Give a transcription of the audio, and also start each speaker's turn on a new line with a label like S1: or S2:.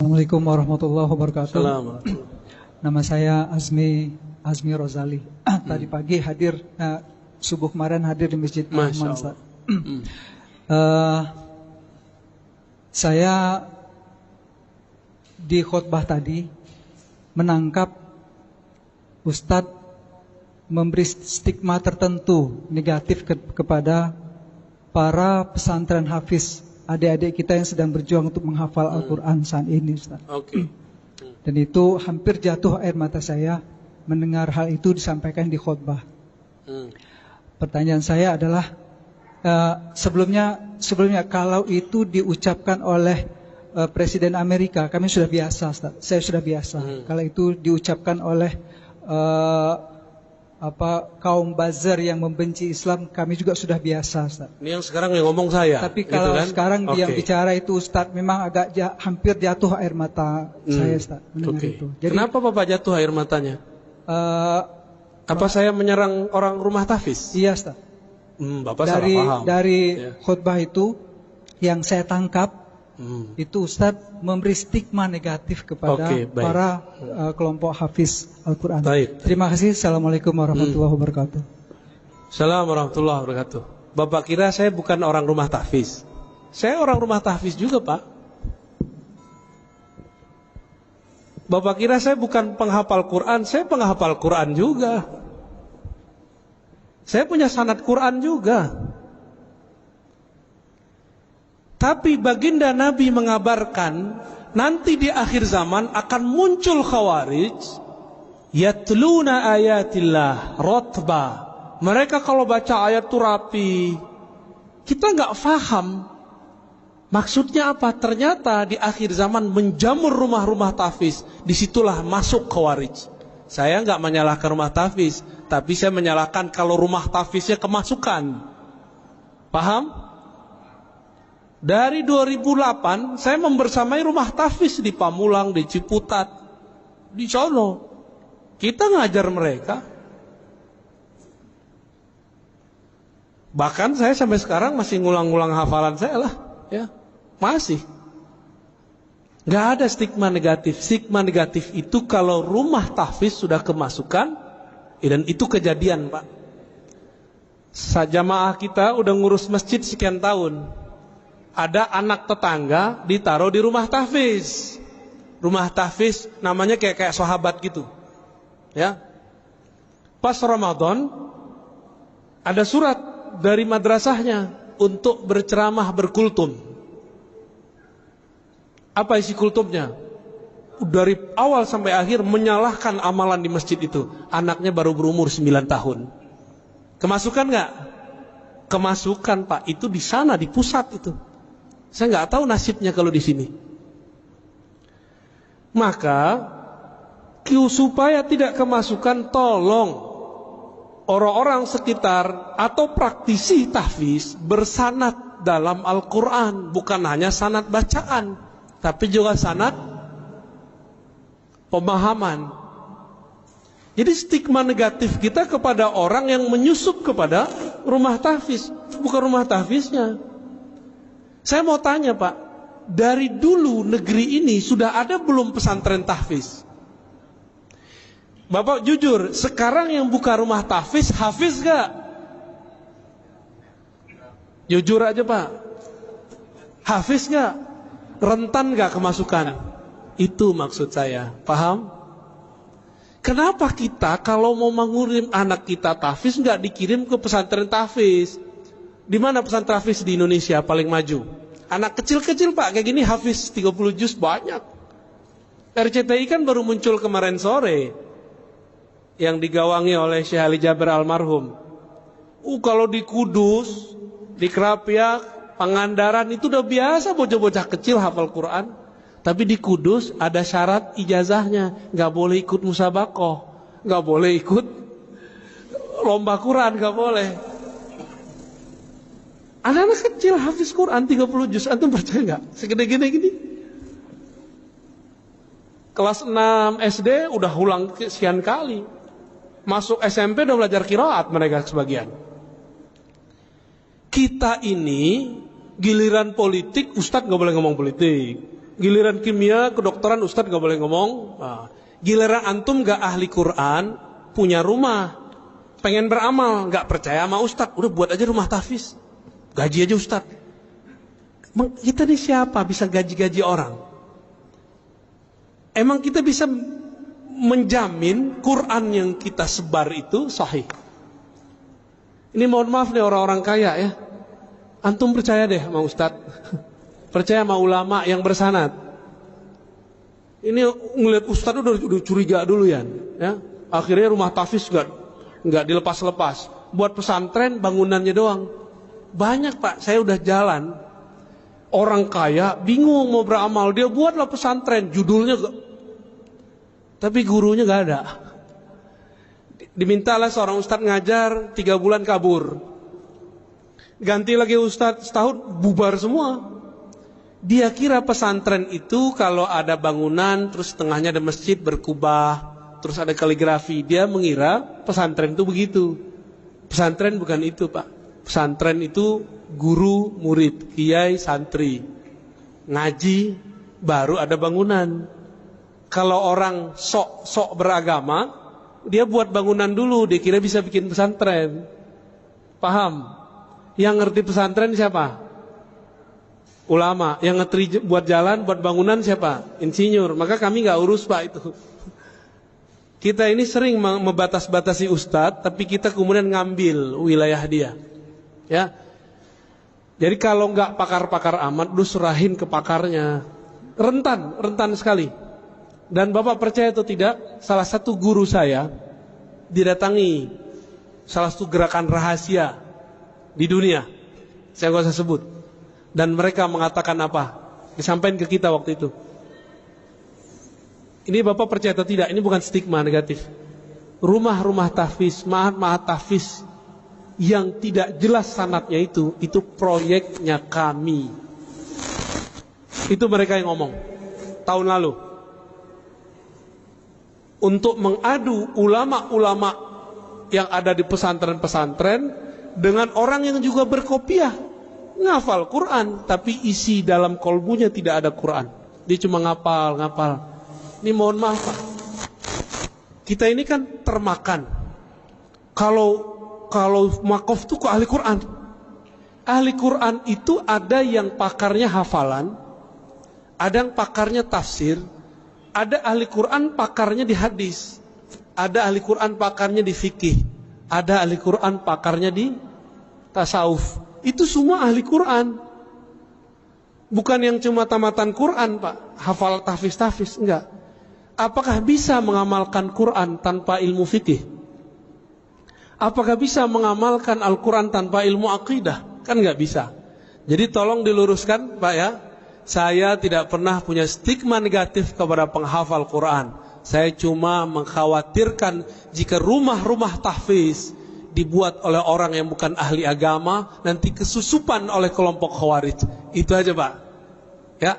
S1: Assalamualaikum warahmatullahi wabarakatuh.
S2: Assalamualaikum.
S1: Nama saya Azmi Rozali. Tadi pagi hadir, subuh kemarin hadir di Masjid Rahman. Saya di khutbah tadi menangkap Ustadz memberi stigma tertentu negatif kepada para pesantren hafiz, adik-adik kita yang sedang berjuang untuk menghafal Al-Quran saat ini, Ustaz. Dan itu hampir jatuh air mata saya mendengar hal itu disampaikan di khutbah. Pertanyaan saya adalah, sebelumnya kalau itu diucapkan oleh Presiden Amerika, kami sudah biasa, Ustaz. Saya sudah biasa. Kalau itu diucapkan oleh kaum buzzer yang membenci Islam, kami juga sudah biasa, Ustaz.
S2: Ini yang sekarang yang ngomong saya.
S1: Tapi kalau
S2: gitu kan?
S1: sekarang yang bicara itu Ustaz, memang agak hampir jatuh air mata saya, Ustaz, mendengar itu. Jadi,
S2: kenapa Bapak jatuh air matanya? Apa saya menyerang orang rumah tahfiz?
S1: Iya, Ustaz.
S2: Bapak salah paham.
S1: Dari khutbah itu yang saya tangkap, itu Ustadz memberi stigma negatif kepada para kelompok hafiz Al-Quran. Terima kasih. Assalamualaikum warahmatullahi wabarakatuh.
S2: Assalamualaikum warahmatullahi wabarakatuh. Bapak kira saya bukan orang rumah tahfiz? Saya orang rumah tahfiz juga, Pak. Bapak kira saya bukan penghafal Quran? Saya penghafal Quran juga. Saya punya sanad Quran juga. Tapi baginda Nabi mengabarkan nanti di akhir zaman akan muncul khawarij yatluna ayatillah rotba. Mereka kalau baca ayat itu rapi. Kita nggak faham maksudnya apa. Ternyata di akhir zaman menjamur rumah-rumah tahfiz. Disitulah masuk khawarij. Saya nggak menyalahkan rumah tahfiz, tapi saya menyalahkan kalau rumah tahfiznya kemasukan. Paham? Dari 2008 saya membersamai rumah tahfiz di Pamulang, di Ciputat, di sono. Kita ngajar mereka. Bahkan saya sampai sekarang masih ngulang-ngulang hafalan saya lah, ya. Masih. Nggak ada stigma negatif. Stigma negatif itu kalau rumah tahfiz sudah kemasukan, dan itu kejadian, Pak. Jamaah kita udah ngurus masjid sekian tahun. Ada anak tetangga ditaruh di rumah tahfiz. Rumah tahfiz namanya kayak sahabat gitu. Ya. Pas Ramadan ada surat dari madrasahnya untuk berceramah berkultum. Apa isi kultumnya? Dari awal sampai akhir menyalahkan amalan di masjid itu. Anaknya baru berumur 9 tahun. Kemasukan nggak? Kemasukan, Pak. Itu di sana, di pusat itu. Saya nggak tahu nasibnya kalau di sini. Maka supaya tidak kemasukan, tolong orang-orang sekitar atau praktisi tahfiz bersanad dalam Al-Quran. Bukan hanya sanad bacaan, tapi juga sanad pemahaman. Jadi stigma negatif kita kepada orang yang menyusup kepada rumah tahfiz, bukan rumah tahfiznya. Saya mau tanya, Pak, dari dulu negeri ini sudah ada belum pesantren tahfiz? Bapak jujur, sekarang yang buka rumah tahfiz, hafiz gak? Jujur aja, Pak. Hafiz gak? Rentan gak kemasukan? Itu maksud saya, paham? Kenapa kita kalau mau mengirim anak kita tahfiz gak dikirim ke pesantren tahfiz? Di mana pesantren tahfiz di Indonesia paling maju? Anak kecil-kecil, Pak, kayak gini hafiz 30 juz banyak. RCTI kan baru muncul kemarin sore yang digawangi oleh Syekh Ali Jaber almarhum. Kalau di Kudus, di Kerapiak, Pangandaran itu udah biasa bocah-bocah kecil hafal Quran. Tapi di Kudus ada syarat ijazahnya, nggak boleh ikut musabaqah, nggak boleh ikut lomba Quran, nggak boleh. Anak-anak kecil hafiz Quran 30 juz, antum percaya nggak? Segede-gede gini. Kelas 6 SD udah ulang sekian kali. Masuk SMP udah belajar qiraat mereka sebagian. Kita ini giliran politik, Ustadz nggak boleh ngomong politik. Giliran kimia, kedokteran, Ustadz gak boleh ngomong. Nah, giliran antum gak ahli Quran, punya rumah, pengen beramal, gak percaya sama Ustadz, udah buat aja rumah tahfiz, gaji aja Ustadz. Kita ini siapa bisa gaji-gaji orang? Emang kita bisa menjamin Quran yang kita sebar itu sahih? Ini mohon maaf nih orang-orang kaya ya. Antum percaya deh sama Ustadz, percaya sama ulama yang bersanad. Ini ngeliat Ustadz udah curiga dulu ya. Akhirnya rumah tahfiz nggak dilepas-lepas. Buat pesantren bangunannya doang. Banyak Pak, saya udah jalan. Orang kaya bingung mau beramal, dia buatlah pesantren, judulnya tapi gurunya nggak ada. Dimintalah seorang ustadz ngajar 3 bulan kabur. Ganti lagi ustadz setahun bubar semua. Dia kira pesantren itu kalau ada bangunan terus tengahnya ada masjid berkubah, terus ada kaligrafi. Dia mengira pesantren itu begitu. Pesantren bukan itu Pak. Pesantren itu guru, murid, kiai, santri. Ngaji baru ada bangunan. Kalau orang sok beragama, dia buat bangunan dulu, dia kira bisa bikin pesantren. Paham? Yang ngerti pesantren siapa? Ulama. Yang ngerti buat jalan, buat bangunan siapa? Insinyur. Maka kami gak urus Pak itu. Kita ini sering membatas-batasi ustadz, tapi kita kemudian ngambil wilayah dia. Ya. Jadi kalau nggak pakar-pakar amat, lu serahin ke pakarnya. Rentan sekali. Dan Bapak percaya atau tidak, salah satu guru saya didatangi salah satu gerakan rahasia di dunia. Saya nggak usah sebut. Dan mereka mengatakan apa? Disampaikan ke kita waktu itu. Ini Bapak percaya atau tidak? Ini bukan stigma negatif. Rumah-rumah tahfiz, ma'had tahfiz yang tidak jelas sanadnya itu proyeknya kami. Itu mereka yang ngomong tahun lalu. Untuk mengadu ulama-ulama yang ada di pesantren-pesantren dengan orang yang juga berkopiah, ngafal Quran, tapi isi dalam kolbunya tidak ada Quran. Dia cuma ngapal. Ini mohon maaf Pak, kita ini kan termakan. Kalau makof itu kok ahli Quran. Ahli Quran itu ada yang pakarnya hafalan, ada yang pakarnya tafsir, ada ahli Quran pakarnya di hadis, ada ahli Quran pakarnya di fikih, ada ahli Quran pakarnya di tasawuf. Itu semua ahli Quran. Bukan yang cuma tamatan Quran Pak, hafal tahfiz, enggak. Apakah bisa mengamalkan Quran tanpa ilmu fikih? Apakah bisa mengamalkan Al-Quran tanpa ilmu akidah? Kan enggak bisa. Jadi tolong diluruskan Pak ya. Saya tidak pernah punya stigma negatif kepada penghafal Quran. Saya cuma mengkhawatirkan jika rumah-rumah tahfiz dibuat oleh orang yang bukan ahli agama, nanti kesusupan oleh kelompok khawarij. Itu aja Pak. Ya.